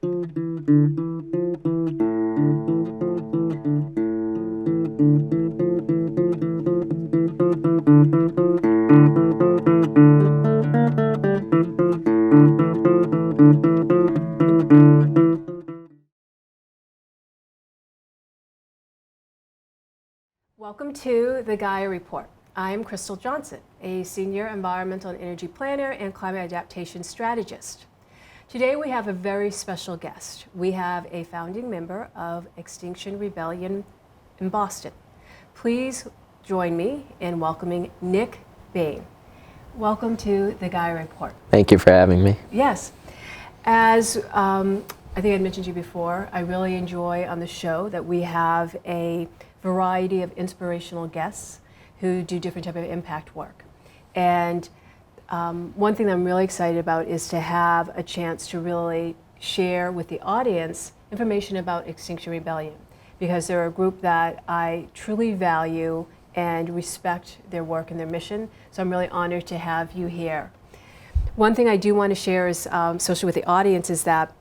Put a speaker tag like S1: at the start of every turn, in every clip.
S1: Welcome to the Gaia Report. I'm Crystal Johnson, a Senior Environmental and Energy Planner and Climate Adaptation Strategist. Today we have a very special guest. We have a founding member of Extinction Rebellion in Boston. Please join me in welcoming Nick Bain. Welcome to the Gaia Report.
S2: Thank you for having me.
S1: Yes. As I think I mentioned to you before, I really enjoy on the show that we have a variety of inspirational guests who do different type of impact work. And one thing that I'm really excited about is to have a chance to really share with the audience information about Extinction Rebellion, because they're a group that I truly value and respect their work and their mission. So I'm really honored to have you here. One thing I do want to share is, especially with the audience, is that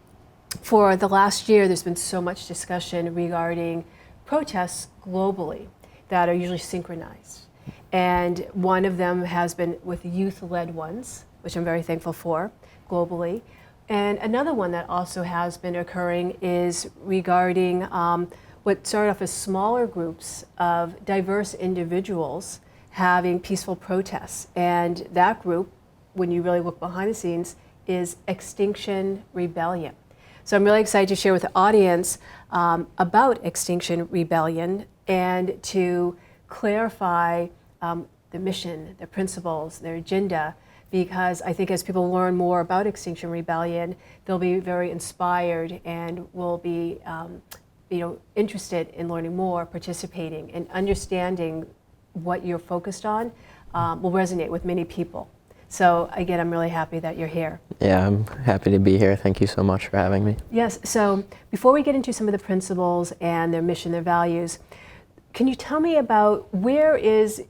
S1: for the last year there's been so much discussion regarding protests globally that are usually synchronized. And one of them has been with youth-led ones, which I'm very thankful for globally. And another one that also has been occurring is regarding what started off as smaller groups of diverse individuals having peaceful protests. And that group, when you really look behind the scenes, is Extinction Rebellion. So I'm really excited to share with the audience about Extinction Rebellion and to clarify the mission, the principles, their agenda, because I think as people learn more about Extinction Rebellion, they'll be very inspired and will be interested in learning more, participating, and understanding what you're focused on will resonate with many people. So again, I'm really happy that you're here.
S2: Yeah, I'm happy to be here. Thank you so much for having me.
S1: Yes, so before we get into some of the principles and their mission, their values, can you tell me about where is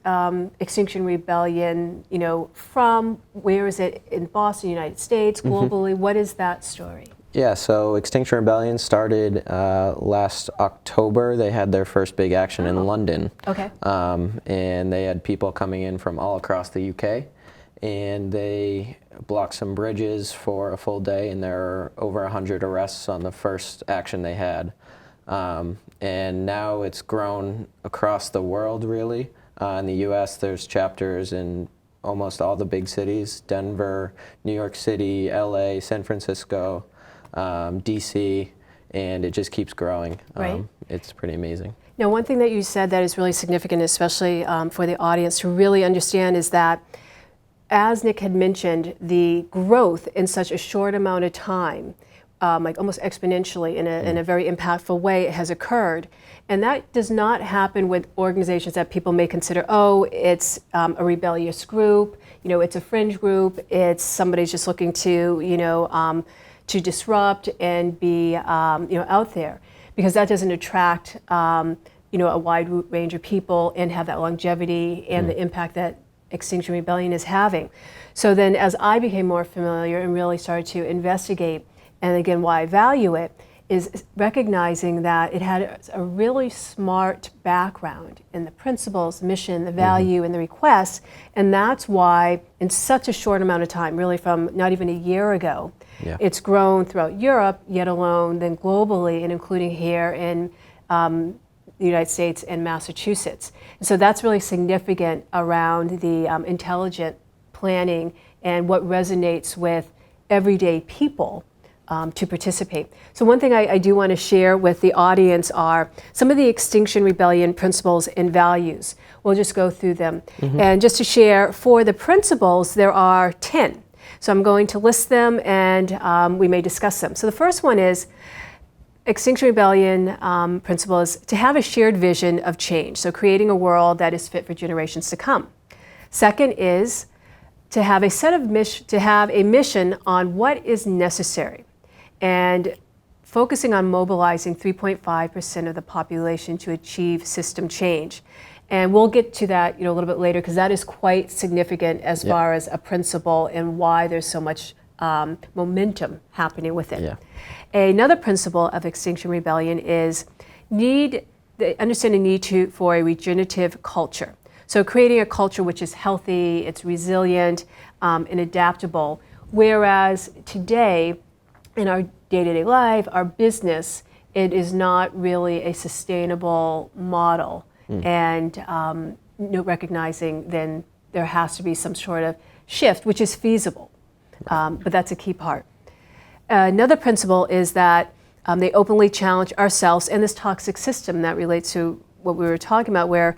S1: Extinction Rebellion, from? Where is it in Boston, United States, globally? What is that story?
S2: Yeah, so Extinction Rebellion started last October. They had their first big action in London.
S1: Okay.
S2: And they had people coming in from all across the UK. And they blocked some bridges for a full day, and there were over 100 arrests on the first action they had. And now it's grown across the world, really. In the US, there's chapters in almost all the big cities: Denver, New York City, LA, San Francisco, DC, and it just keeps growing.
S1: Right.
S2: It's pretty amazing.
S1: Now, one thing that you said that is really significant, especially for the audience to really understand, is that as Nick had mentioned, the growth in such a short amount of time, like almost exponentially in a very impactful way, has occurred. And that does not happen with organizations that people may consider, it's a rebellious group, it's a fringe group, it's somebody's just looking to, to disrupt and be, out there. Because that doesn't attract, a wide range of people and have that longevity and the impact that Extinction Rebellion is having. So then as I became more familiar and really started to investigate, and again why I value it, is recognizing that it had a really smart background in the principles, mission, the value, and the requests, and that's why in such a short amount of time, really from not even a year ago, it's grown throughout Europe, yet alone then globally, and including here in the United States and Massachusetts. And so that's really significant around the intelligent planning and what resonates with everyday people to participate. So one thing I do want to share with the audience are some of the Extinction Rebellion principles and values. We'll just go through them. And just to share, for the principles, there are 10. So I'm going to list them and we may discuss them. So the first one is Extinction Rebellion principle is to have a shared vision of change, so creating a world that is fit for generations to come. Second is to have a mission on what is necessary, and focusing on mobilizing 3.5% of the population to achieve system change. And we'll get to that a little bit later, because that is quite significant as far as a principle and why there's so much momentum happening with it.
S2: Yeah.
S1: Another principle of Extinction Rebellion is understanding need for a regenerative culture. So creating a culture which is healthy, it's resilient, and adaptable. Whereas today, in our day-to-day life, our business, it is not really a sustainable model. And recognizing then there has to be some sort of shift, which is feasible. But that's a key part. Another principle is that they openly challenge ourselves and this toxic system that relates to what we were talking about, where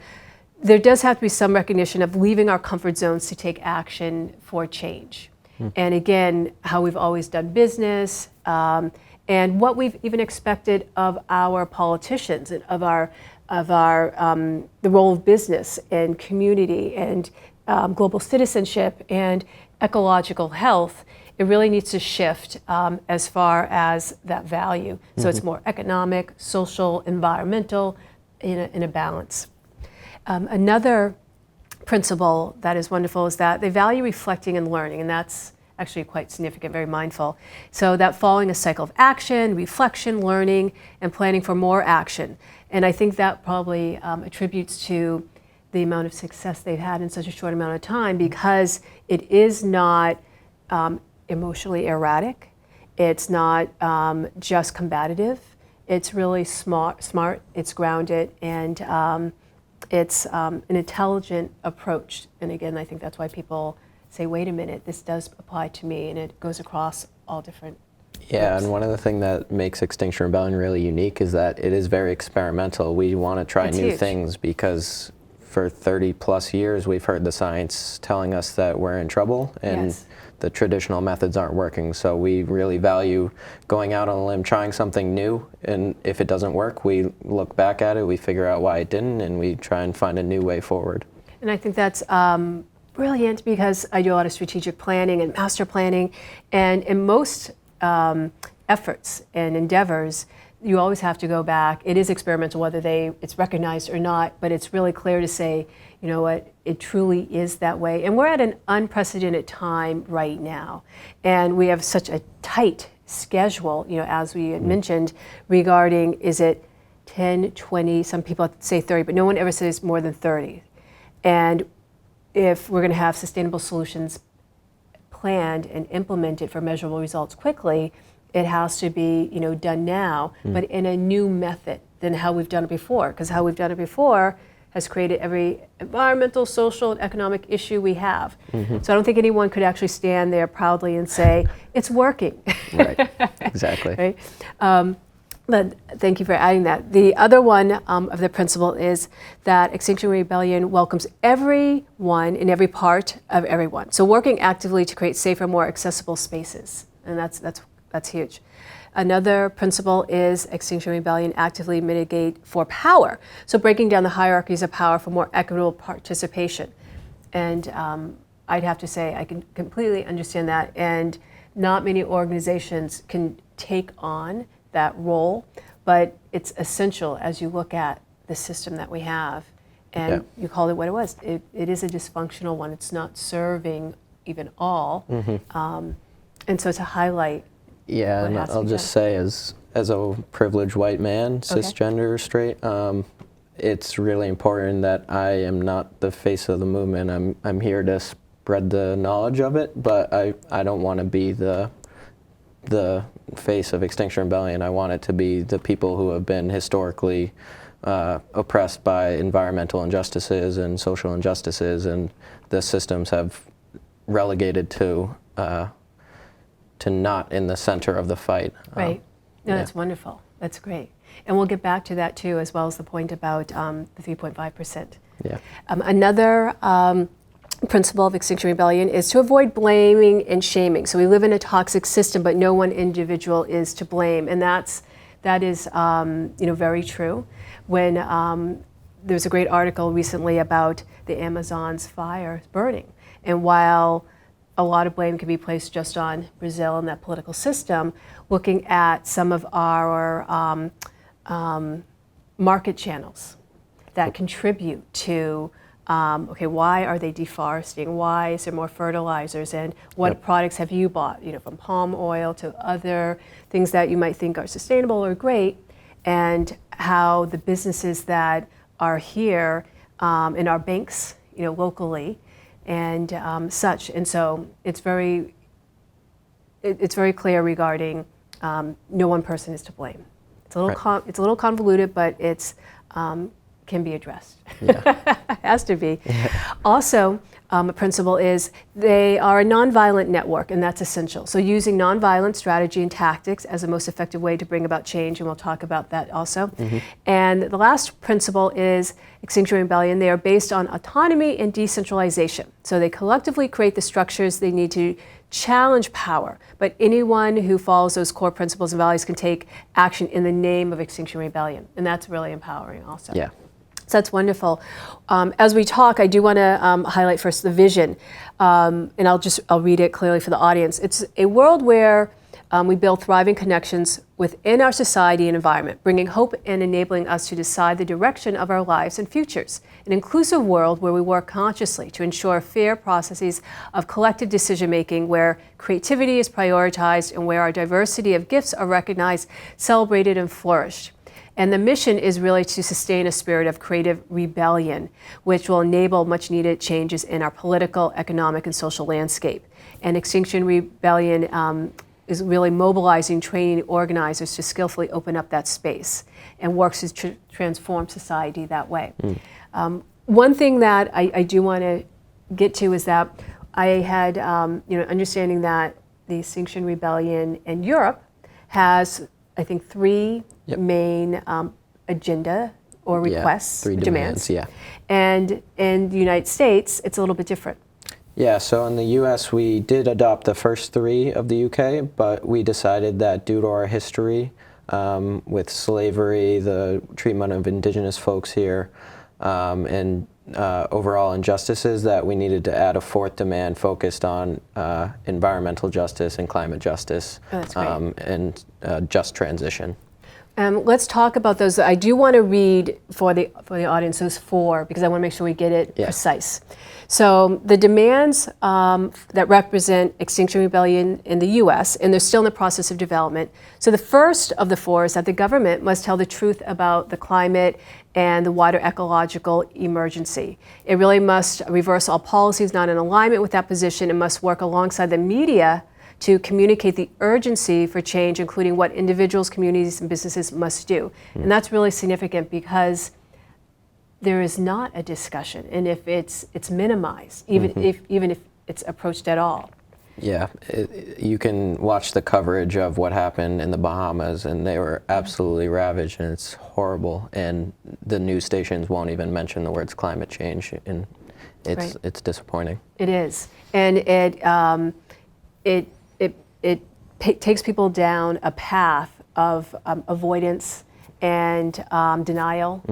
S1: there does have to be some recognition of leaving our comfort zones to take action for change. And again, how we've always done business, and what we've even expected of our politicians and of the role of business and community and global citizenship and ecological health. It really needs to shift as far as that value. So it's more economic, social, environmental, in a balance. Another principle that is wonderful is that they value reflecting and learning, and that's actually quite significant, very mindful. So that following a cycle of action, reflection, learning, and planning for more action. And I think that probably attributes to the amount of success they've had in such a short amount of time, because it is not emotionally erratic. It's not just combative. It's really smart, it's grounded, and it's an intelligent approach. And again, I think that's why people say, wait a minute, this does apply to me, and it goes across all different
S2: Yeah,
S1: groups.
S2: and one of the things that makes Extinction Rebellion really unique is that it is very experimental. We want to try
S1: It's
S2: new
S1: huge.
S2: things because for 30 plus years we've heard the science telling us that we're in trouble and
S1: Yes.
S2: the traditional methods aren't working. So we really value going out on a limb, trying something new, and if it doesn't work, we look back at it, we figure out why it didn't, and we try and find a new way forward.
S1: And I think that's brilliant, because I do a lot of strategic planning and master planning, and in most efforts and endeavors, you always have to go back. It is experimental, whether it's recognized or not, but it's really clear to say, you know what, it truly is that way. And we're at an unprecedented time right now, and we have such a tight schedule, as we had mentioned, regarding, is it 10, 20, some people say 30, but no one ever says more than 30. And if we're going to have sustainable solutions planned and implemented for measurable results quickly, it has to be done now, but in a new method than how we've done it before. Because how we've done it before has created every environmental, social, and economic issue we have. So I don't think anyone could actually stand there proudly and say, it's working.
S2: Right, exactly.
S1: Right? But thank you for adding that. The other one of the principle is that Extinction Rebellion welcomes everyone in every part of everyone. So working actively to create safer, more accessible spaces, and that's huge. Another principle is Extinction Rebellion actively mitigate for power. So breaking down the hierarchies of power for more equitable participation. And I'd have to say I can completely understand that, and not many organizations can take on that role, but it's essential as you look at the system that we have. And you called it what it was. It is a dysfunctional one. It's not serving even all. And so to highlight.
S2: Yeah, and I'll just say, as a privileged white man, cisgender, straight, it's really important that I am not the face of the movement. I'm here to spread the knowledge of it, but I don't want to be the face of Extinction Rebellion. I want it to be the people who have been historically oppressed by environmental injustices and social injustices, and the systems have relegated to not in the center of the fight.
S1: Right. No, that's wonderful. That's great. And we'll get back to that too, as well as the point about the 3.5%.
S2: Yeah.
S1: Another principle of Extinction Rebellion is to avoid blaming and shaming. So we live in a toxic system, but no one individual is to blame, and that is very true. When there's a great article recently about the Amazon's fire burning, and while a lot of blame can be placed just on Brazil and that political system, looking at some of our market channels that contribute to okay, why are they deforesting? Why is there more fertilizers? And what products have you bought? From palm oil to other things that you might think are sustainable or great, and how the businesses that are here in our banks, locally, and such. And so it's very clear regarding no one person is to blame. It's a little it's a little convoluted, but it's can be addressed. Yeah. Has to be. Yeah. Also, a principle is they are a nonviolent network, and that's essential. So using nonviolent strategy and tactics as the most effective way to bring about change, and we'll talk about that also. Mm-hmm. And the last principle is Extinction Rebellion. They are based on autonomy and decentralization. So they collectively create the structures they need to challenge power, but anyone who follows those core principles and values can take action in the name of Extinction Rebellion, and that's really empowering also. Yeah. So that's wonderful. As we talk, I do want to highlight first the vision, and I'll read it clearly for the audience. It's a world where we build thriving connections within our society and environment, bringing hope and enabling us to decide the direction of our lives and futures. An inclusive world where we work consciously to ensure fair processes of collective decision-making, where creativity is prioritized and where our diversity of gifts are recognized, celebrated, and flourished. And the mission is really to sustain a spirit of creative rebellion, which will enable much needed changes in our political, economic, and social landscape. And Extinction Rebellion is really mobilizing, training organizers to skillfully open up that space and works to transform society that way. One thing that I do want to get to is that I had, understanding that the Extinction Rebellion in Europe has, I think, three main agenda or requests,
S2: three demands. Yeah.
S1: And in the United States, it's a little bit different.
S2: Yeah, so in the U.S. we did adopt the first three of the U.K., but we decided that due to our history with slavery, the treatment of indigenous folks here, and overall injustices, that we needed to add a fourth demand focused on environmental justice and climate justice.
S1: Oh, that's great.
S2: And just transition.
S1: Let's talk about those. I do want to read for the audience those four, because I want to make sure we get it precise. So the demands that represent Extinction Rebellion in the U.S., and they're still in the process of development. So the first of the four is that the government must tell the truth about the climate and the wider ecological emergency. It really must reverse all policies not in alignment with that position, and must work alongside the media to communicate the urgency for change, including what individuals, communities, and businesses must do. And that's really significant, because there is not a discussion, and if it's minimized, even if it's approached at all.
S2: Yeah, you can watch the coverage of what happened in the Bahamas, and they were absolutely ravaged, and it's horrible. And the news stations won't even mention the words climate change, and it's disappointing.
S1: It is, and it takes people down a path of avoidance and denial.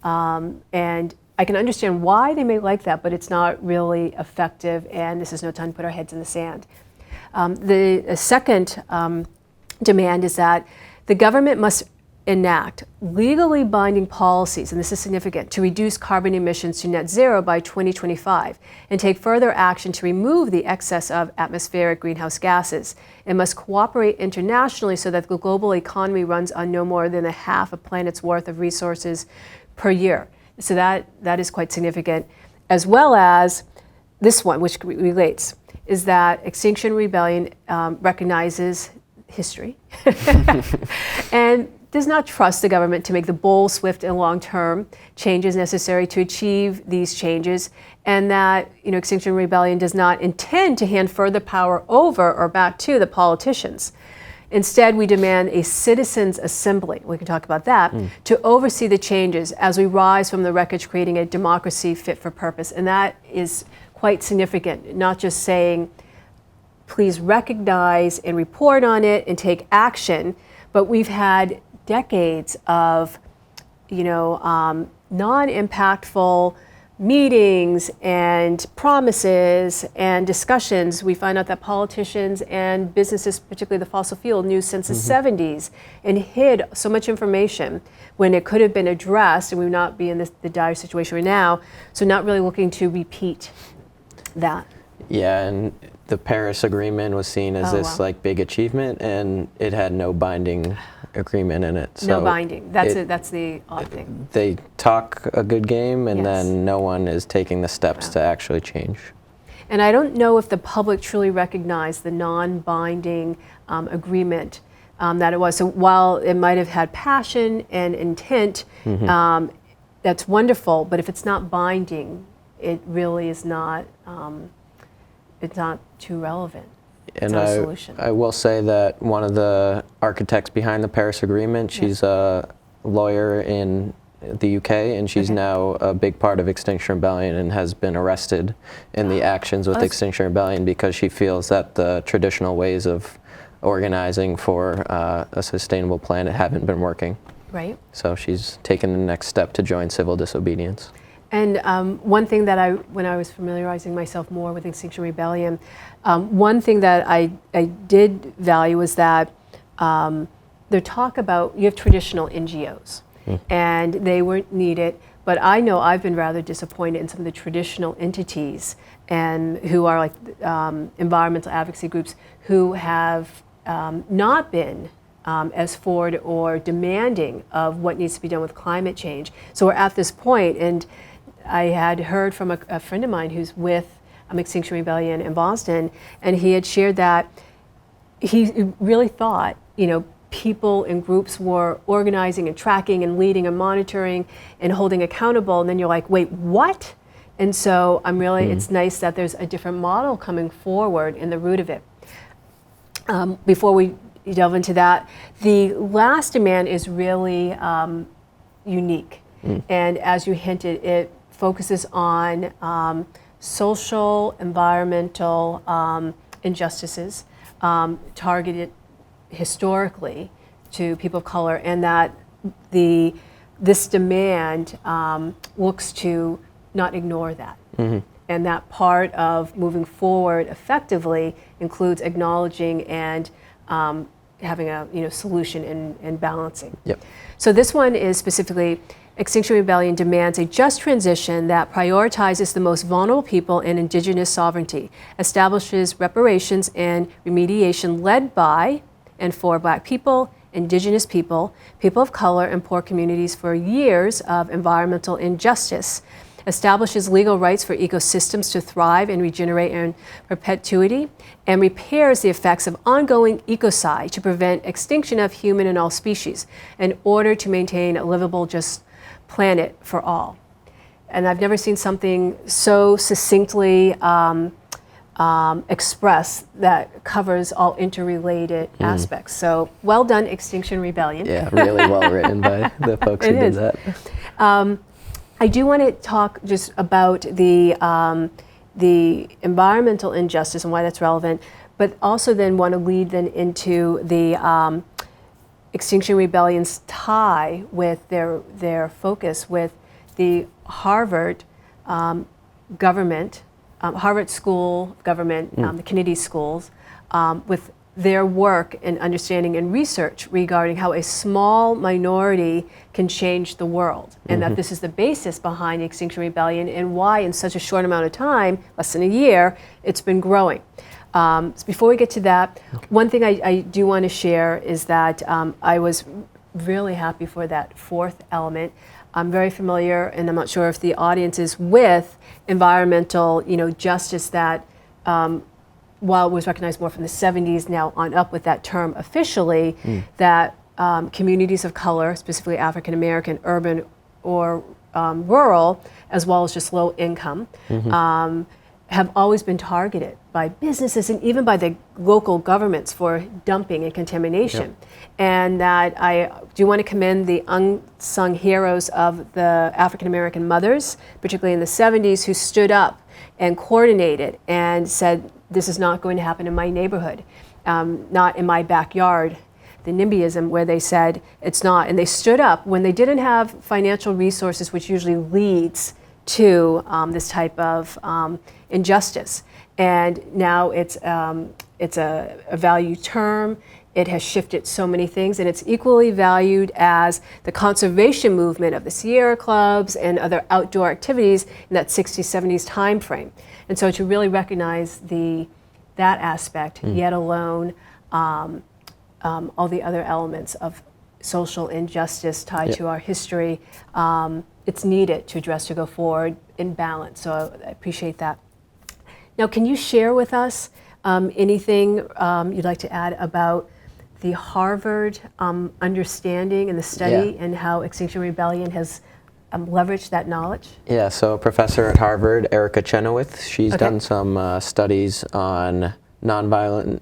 S1: And I can understand why they may like that, but it's not really effective, and this is no time to put our heads in the sand. The second demand is that the government must enact legally binding policies, and this is significant, to reduce carbon emissions to net zero by 2025, and take further action to remove the excess of atmospheric greenhouse gases. It must cooperate internationally so that the global economy runs on no more than a half a planet's worth of resources per year. So that is quite significant, as well as this one, which relates, is that Extinction Rebellion recognizes history and does not trust the government to make the bold, swift, and long-term changes necessary to achieve these changes, and that Extinction Rebellion does not intend to hand further power over or back to the politicians. Instead, we demand a citizens' assembly, we can talk about that, to oversee the changes as we rise from the wreckage, creating a democracy fit for purpose. And that is quite significant, not just saying, please recognize and report on it and take action, but we've had decades of, non-impactful meetings and promises and discussions, we find out that politicians and businesses, particularly the fossil fuel, knew since the 70s and hid so much information when it could have been addressed, and we would not be in the dire situation we're now. So not really looking to repeat that.
S2: Yeah, and the Paris Agreement was seen as this like big achievement, and it had no binding agreement in it. So
S1: no binding. That's the odd thing.
S2: They talk a good game, and
S1: Yes.
S2: then no one is taking the steps to actually change.
S1: And I don't know if the public truly recognized the non-binding agreement that it was. So while it might have had passion and intent, that's wonderful. But if it's not binding, it really is not. It's not too relevant.
S2: And
S1: not a solution.
S2: I will say that one of the architects behind the Paris Agreement, she's a lawyer in the UK, and she's now a big part of Extinction Rebellion and has been arrested in the actions with Extinction Rebellion because she feels that the traditional ways of organizing for a sustainable planet haven't been working.
S1: Right.
S2: So she's taken the next step to join civil disobedience.
S1: And one thing that when I was familiarizing myself more with Extinction Rebellion, one thing that I did value was that their talk about, you have traditional NGOs, and they weren't needed, but I know I've been rather disappointed in some of the traditional entities and who are like environmental advocacy groups who have not been as forward or demanding of what needs to be done with climate change. So we're at this point, and I had heard from a friend of mine who's with Extinction Rebellion in Boston, and he had shared that he really thought, people and groups were organizing and tracking and leading and monitoring and holding accountable, and then you're like, wait, what? And so it's nice that there's a different model coming forward in the root of it. Before we delve into that, the last demand is really unique. And as you hinted, it focuses on social, environmental injustices targeted historically to people of color, and that this demand looks to not ignore that. And that part of moving forward effectively includes acknowledging and having a solution and balancing.
S2: Yep.
S1: So this one is specifically, Extinction Rebellion demands a just transition that prioritizes the most vulnerable people and indigenous sovereignty, establishes reparations and remediation led by and for Black people, indigenous people, people of color, and poor communities for years of environmental injustice, establishes legal rights for ecosystems to thrive and regenerate in perpetuity, and repairs the effects of ongoing ecocide to prevent extinction of human and all species in order to maintain a livable, just planet for all. And I've never seen something so succinctly expressed that covers all interrelated aspects. So well done, Extinction Rebellion.
S2: Yeah, really well written by the folks who did that.
S1: I do want to talk just about the environmental injustice and why that's relevant, but also then want to lead then into the Extinction Rebellion's tie with their focus with the Harvard government, Harvard School of Government, the Kennedy schools, with their work and understanding and research regarding how a small minority can change the world, and that this is the basis behind the Extinction Rebellion and why in such a short amount of time, less than a year, it's been growing. So before we get to that, one thing I do want to share is that I was really happy for that fourth element. I'm very familiar, and I'm not sure if the audience is with environmental, justice that while it was recognized more from the 70s, now on up with that term officially, that communities of color, specifically African American, urban or rural, as well as just low income, have always been targeted by businesses and even by the local governments for dumping and contamination. And that I do want to commend the unsung heroes of the African American mothers, particularly in the 70s, who stood up and coordinated and said, this is not going to happen in my neighborhood, not in my backyard. The NIMBYism, where they said it's not, and they stood up when they didn't have financial resources, which usually leads to this type of injustice. And now it's a value term. It has shifted so many things, and it's equally valued as the conservation movement of the Sierra Clubs and other outdoor activities in that 60s, 70s time frame. And so to really recognize that aspect, yet alone all the other elements of social injustice tied to our history, it's needed to address, to go forward in balance. So I appreciate that. Now, can you share with us anything you'd like to add about the Harvard understanding and the study and how Extinction Rebellion has leveraged that knowledge?
S2: Yeah, so a professor at Harvard, Erica Chenoweth, she's done some studies on nonviolent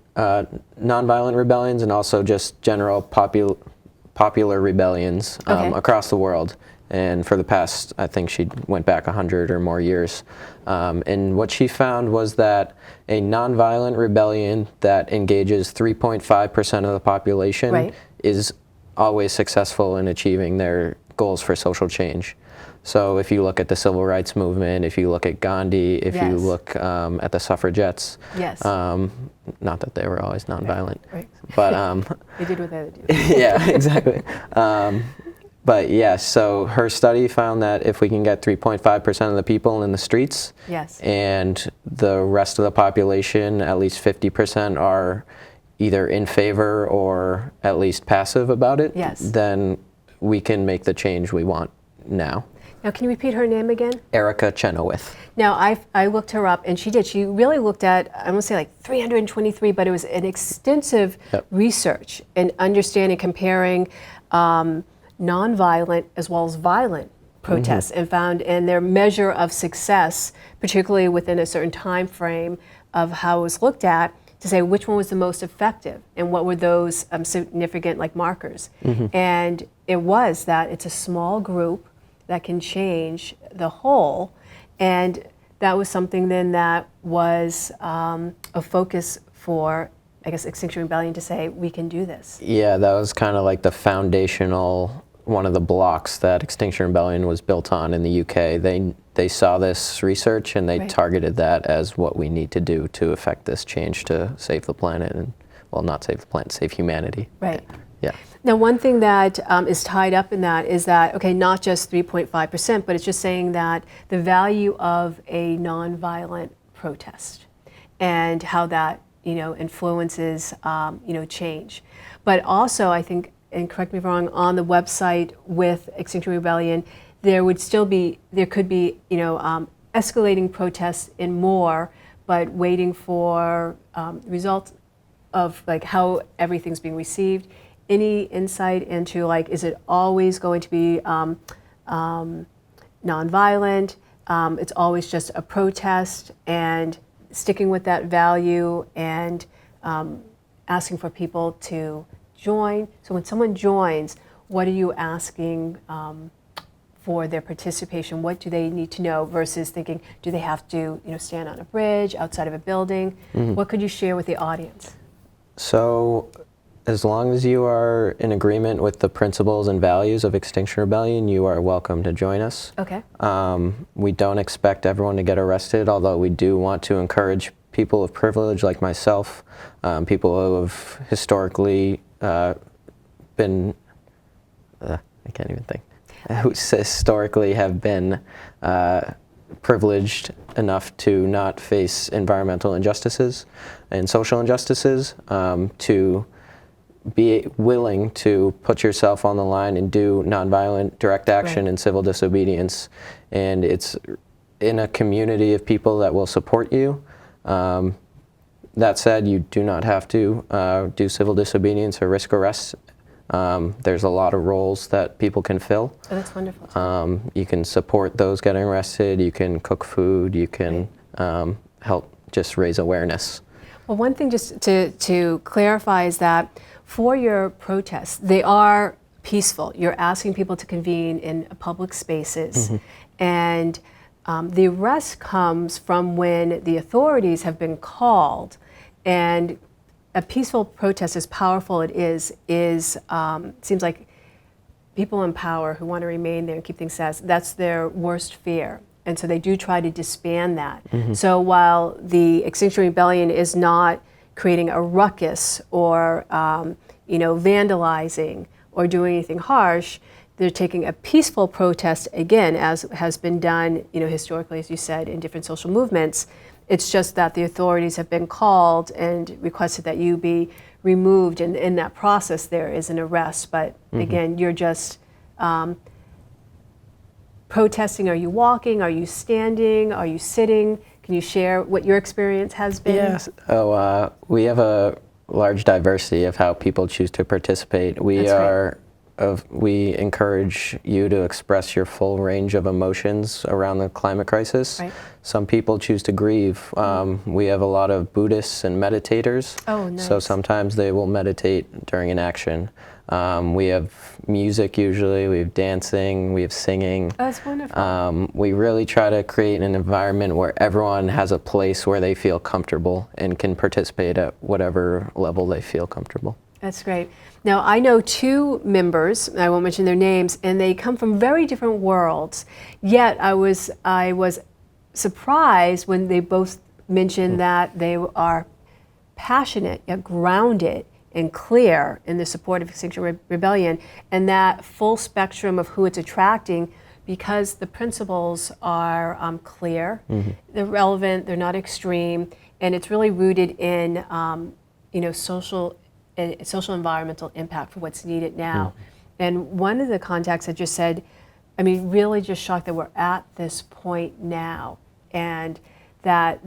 S2: rebellions and also just general popular rebellions across the world. And for the past, I think she went back 100 or more years. And what she found was that a nonviolent rebellion that engages 3.5% of the population is always successful in achieving their goals for social change. So if you look at the civil rights movement, if you look at Gandhi, if you look at the suffragettes, not that they were always nonviolent, but
S1: they did what they did.
S2: Yeah, exactly. But yeah, so her study found that if we can get 3.5% of the people in the streets, and the rest of the population, at least 50%, are either in favor or at least passive about it, then we can make the change we want now.
S1: Now, can you repeat her name again?
S2: Erica Chenoweth.
S1: Now, I looked her up, and she did. She really looked at, I want to say like 323, but it was an extensive research and understanding, comparing nonviolent as well as violent protests, and found in their measure of success, particularly within a certain time frame of how it was looked at, to say which one was the most effective and what were those significant like markers. And it was that it's a small group that can change the whole, and that was something then that was a focus for, I guess, Extinction Rebellion to say, we can do this. Yeah,
S2: that was kind of like the foundational, one of the blocks that Extinction Rebellion was built on in the UK. They saw this research and they targeted that as what we need to do to affect this change to save the planet, and, well, not save the planet, save humanity. Yeah.
S1: Now, one thing that is tied up in that is that, okay, not just 3.5%, but it's just saying that the value of a nonviolent protest and how that, influences, change. But also, I think, and correct me if I'm wrong, on the website with Extinction Rebellion, there could be, escalating protests in more, but waiting for results of like how everything's being received. Any insight into like, is it always going to be nonviolent? It's always just a protest, and sticking with that value and asking for people to join. So when someone joins, what are you asking for their participation? What do they need to know versus thinking, do they have to stand on a bridge, outside of a building? What could you share with the audience?
S2: So as long as you are in agreement with the principles and values of Extinction Rebellion, you are welcome to join us.
S1: Okay.
S2: We don't expect everyone to get arrested, although we do want to encourage people of privilege like myself, people who have historically been, I can't even think, who historically have been privileged enough to not face environmental injustices and social injustices, to be willing to put yourself on the line and do nonviolent direct action and civil disobedience. And it's in a community of people that will support you. That said, you do not have to do civil disobedience or risk arrest. There's a lot of roles that people can fill.
S1: Oh, that's wonderful.
S2: You can support those getting arrested, you can cook food, you can help just raise awareness.
S1: Well, one thing just to clarify is that for your protests, they are peaceful. You're asking people to convene in public spaces, and the arrest comes from when the authorities have been called, and a peaceful protest, as powerful it is seems like people in power who want to remain there and keep things status, that's their worst fear. And so they do try to disband that. So while the Extinction Rebellion is not creating a ruckus or vandalizing or doing anything harsh, they're taking a peaceful protest, again, as has been done historically, as you said, in different social movements. It's just that the authorities have been called and requested that you be removed, and in that process there is an arrest. But again, you're just protesting. Are you walking? Are you standing? Are you sitting? Can you share what your experience has been?
S2: Yes. We have a large diversity of how people choose to participate. We encourage you to express your full range of emotions around the climate crisis.
S1: Right.
S2: Some people choose to grieve. We have a lot of Buddhists and meditators.
S1: Oh, nice.
S2: So sometimes they will meditate during an action. We have music usually, we have dancing, we have singing.
S1: Oh, that's wonderful.
S2: We really try to create an environment where everyone has a place where they feel comfortable and can participate at whatever level they feel comfortable.
S1: That's great. Now, I know two members, I won't mention their names, and they come from very different worlds. Yet I was surprised when they both mentioned that they are passionate, yet grounded and clear in the support of Extinction Rebellion, and that full spectrum of who it's attracting, because the principles are clear, they're relevant, they're not extreme, and it's really rooted in social environmental impact for what's needed now. And one of the contacts had just said, really just shocked that we're at this point now, and that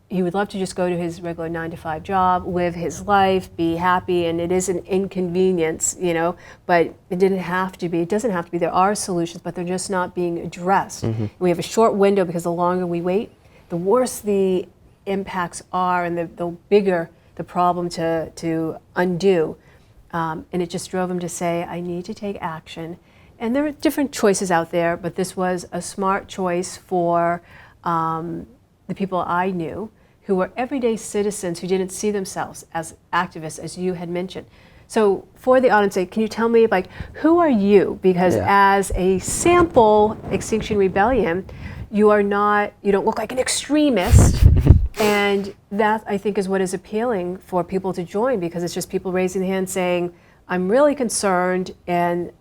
S1: he would love to just go to his regular 9-to-5 job, live his life, be happy, and it is an inconvenience, but it doesn't have to be. There are solutions, but they're just not being addressed. We have a short window because the longer we wait, the worse the impacts are and the bigger the problem to undo. And it just drove him to say, I need to take action. And there are different choices out there, but this was a smart choice for the people I knew who were everyday citizens who didn't see themselves as activists, as you had mentioned. So for the audience, can you tell me, who are you? Because as a sample Extinction Rebellion, you don't look like an extremist. And that, I think, is what is appealing for people to join, because it's just people raising their hand saying, I'm really concerned and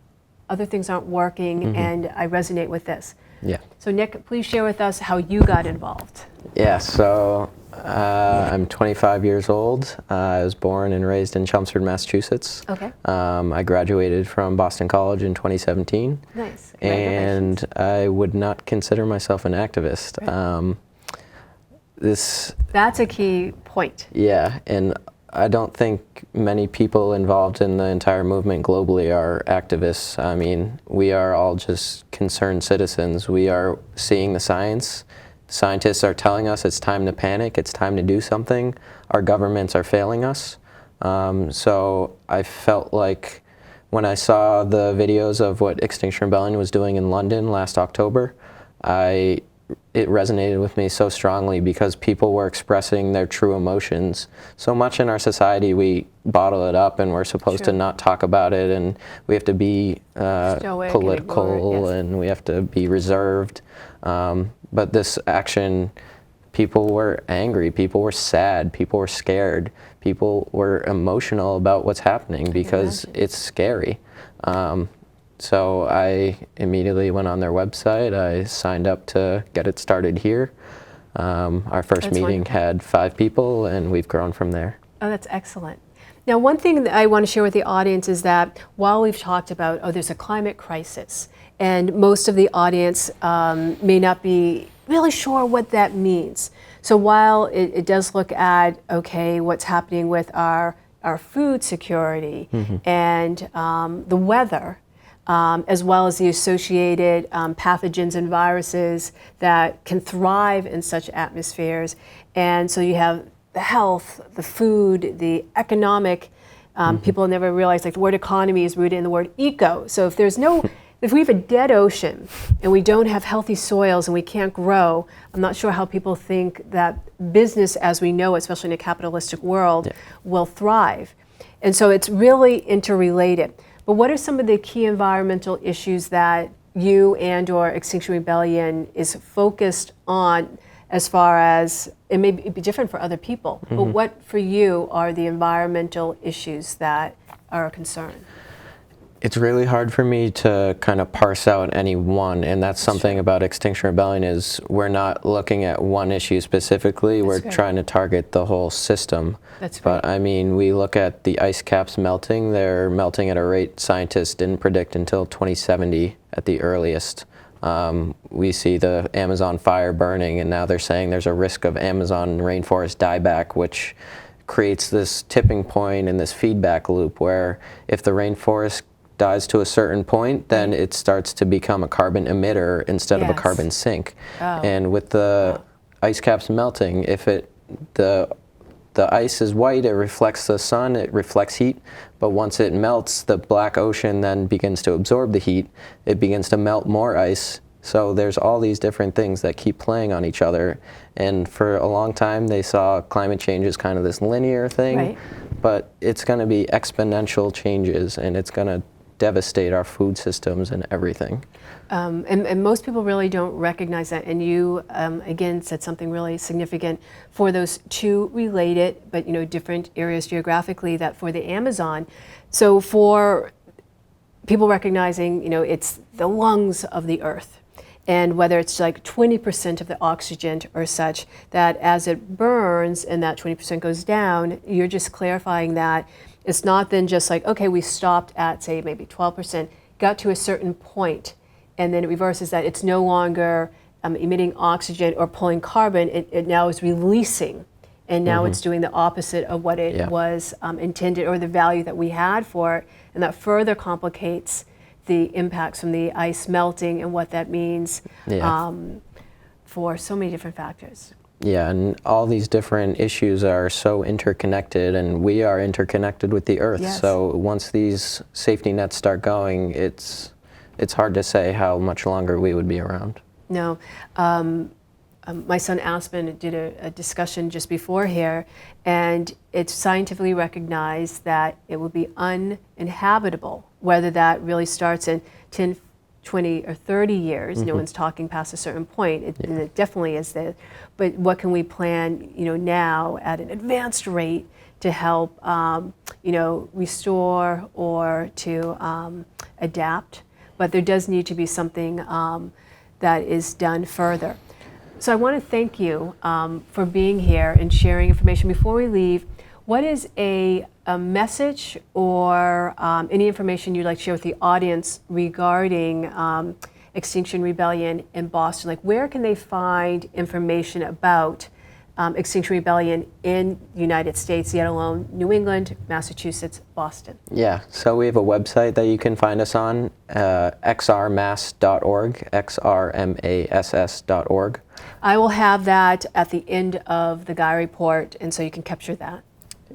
S1: other things aren't working, and I resonate with this.
S2: Yeah.
S1: So Nick, please share with us how you got involved.
S2: Yeah, so I'm 25 years old. I was born and raised in Chelmsford, Massachusetts. Okay. I graduated from Boston College in 2017.
S1: Nice.
S2: And I would not consider myself an activist.
S1: Right. That's a key point.
S2: Yeah, and I don't think many people involved in the entire movement globally are activists. We are all just concerned citizens. We are seeing the science. Scientists are telling us it's time to panic, it's time to do something. Our governments are failing us. So I felt like when I saw the videos of what Extinction Rebellion was doing in London last October, it resonated with me so strongly, because people were expressing their true emotions. So much in our society we bottle it up and we're supposed to not talk about it, and we have to be political and we have to be reserved. But this action, people were angry, people were sad, people were scared, people were emotional about what's happening because it's scary. So I immediately went on their website. I signed up to get it started here. Our first meeting had 5 people, and we've grown from there.
S1: Oh, that's excellent. Now, one thing that I want to share with the audience is that while we've talked about, there's a climate crisis, and most of the audience may not be really sure what that means. So while it does look at, what's happening with our food security and the weather, as well as the associated pathogens and viruses that can thrive in such atmospheres. And so you have the health, the food, the economic. People never realize the word economy is rooted in the word eco. So if we have a dead ocean and we don't have healthy soils and we can't grow, I'm not sure how people think that business as we know, especially in a capitalistic world, will thrive. And so it's really interrelated. But what are some of the key environmental issues that you and or Extinction Rebellion is focused on, as far as, it may be different for other people, but what for you are the environmental issues that are a concern?
S2: It's really hard for me to kind of parse out any one, and that's something about Extinction Rebellion is we're not looking at one issue specifically, we're trying to target the whole system.
S1: That's great.
S2: But I mean, we look at the ice caps melting, they're melting at a rate scientists didn't predict until 2070 at the earliest. We see the Amazon fire burning, and now they're saying there's a risk of Amazon rainforest dieback, which creates this tipping point and this feedback loop where if the rainforest dies to a certain point, then it starts to become a carbon emitter instead of a carbon sink. And with the ice caps melting, if the ice is white, it reflects the sun, it reflects heat, but once it melts, the black ocean then begins to absorb the heat, it begins to melt more ice. So there's all these different things that keep playing on each other. And for a long time, they saw climate change as kind of this linear thing, but it's going to be exponential changes, and it's going to devastate our food systems and everything.
S1: And most people really don't recognize that. And you, again, said something really significant for those two related, but different areas geographically, that for the Amazon. So for people recognizing, it's the lungs of the earth. And whether it's like 20% of the oxygen or such, that as it burns and that 20% goes down, you're just clarifying that it's not then just like, okay, we stopped at, say, maybe 12%, got to a certain point, and then it reverses that. It's no longer emitting oxygen or pulling carbon. It now is releasing, and now it's doing the opposite of what it was intended, or the value that we had for it. And that further complicates the impacts from the ice melting and what that means for so many different factors.
S2: Yeah, and all these different issues are so interconnected, and we are interconnected with the Earth. So once these safety nets start going, it's hard to say how much longer we would be around. No.
S1: My son Aspen did a discussion just before here, and it's scientifically recognized that it will be uninhabitable, whether that really starts in 10, 20, or 30 years. No one's talking past a certain point, and it definitely is there. But what can we plan, now at an advanced rate to help, restore or to adapt? But there does need to be something that is done further. So I want to thank you for being here and sharing information. Before we leave, what is a message or any information you'd like to share with the audience regarding Extinction Rebellion in Boston? Like, where can they find information about Extinction Rebellion in the United States, yet alone New England, Massachusetts, Boston?
S2: Yeah, so we have a website that you can find us on, xrmass.org, xrmass.org.
S1: I will have that at the end of the Gaia report, and so you can capture that.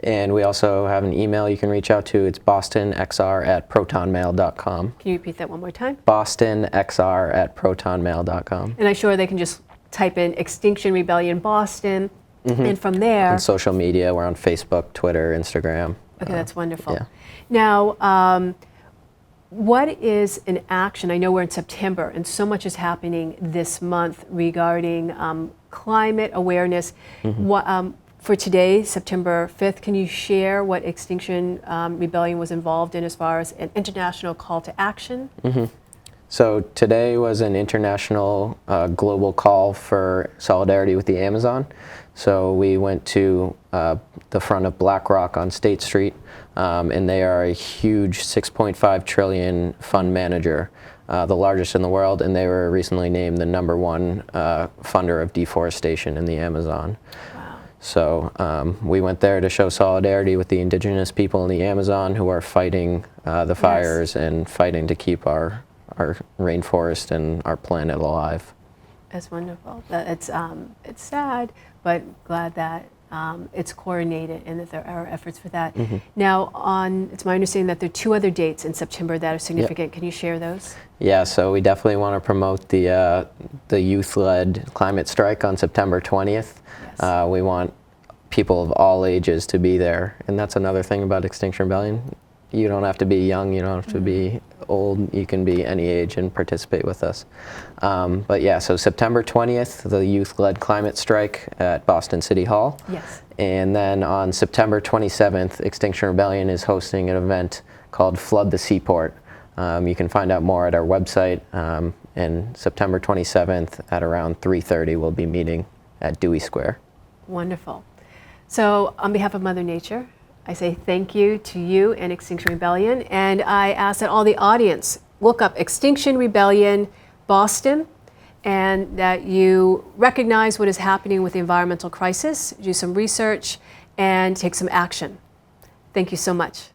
S2: And we also have an email you can reach out to. It's bostonxr@protonmail.com.
S1: Can you repeat that one more time?
S2: bostonxr@protonmail.com.
S1: And I'm sure they can just type in Extinction Rebellion Boston, and from there...
S2: On social media, we're on Facebook, Twitter, Instagram.
S1: Okay, that's wonderful.
S2: Yeah.
S1: Now, what is an action? I know we're in September, and so much is happening this month regarding climate awareness. For today, September 5th, can you share what Extinction Rebellion was involved in as far as an international call to action?
S2: So today was an international global call for solidarity with the Amazon. So we went to the front of BlackRock on State Street, and they are a huge 6.5 trillion fund manager, the largest in the world, and they were recently named the #1 funder of deforestation in the Amazon. So we went there to show solidarity with the indigenous people in the Amazon who are fighting the fires and fighting to keep our rainforest and our planet alive.
S1: That's wonderful. It's sad, but glad that it's coordinated and that there are efforts for that. Now, it's my understanding that there are 2 other dates in September that are significant. Can you share those?
S2: Yeah, so we definitely want to promote the youth-led climate strike on September 20th. We want people of all ages to be there, and that's another thing about Extinction Rebellion. You don't have to be young, you don't have to be old, you can be any age and participate with us. But yeah, so September 20th, the youth-led climate strike at Boston City Hall.
S1: Yes.
S2: And then on September 27th, Extinction Rebellion is hosting an event called Flood the Seaport. You can find out more at our website. And September 27th at around 3:30, we'll be meeting at Dewey Square.
S1: Wonderful. So on behalf of Mother Nature, I say thank you to you and Extinction Rebellion, and I ask that all the audience look up Extinction Rebellion Boston, and that you recognize what is happening with the environmental crisis, do some research, and take some action. Thank you so much.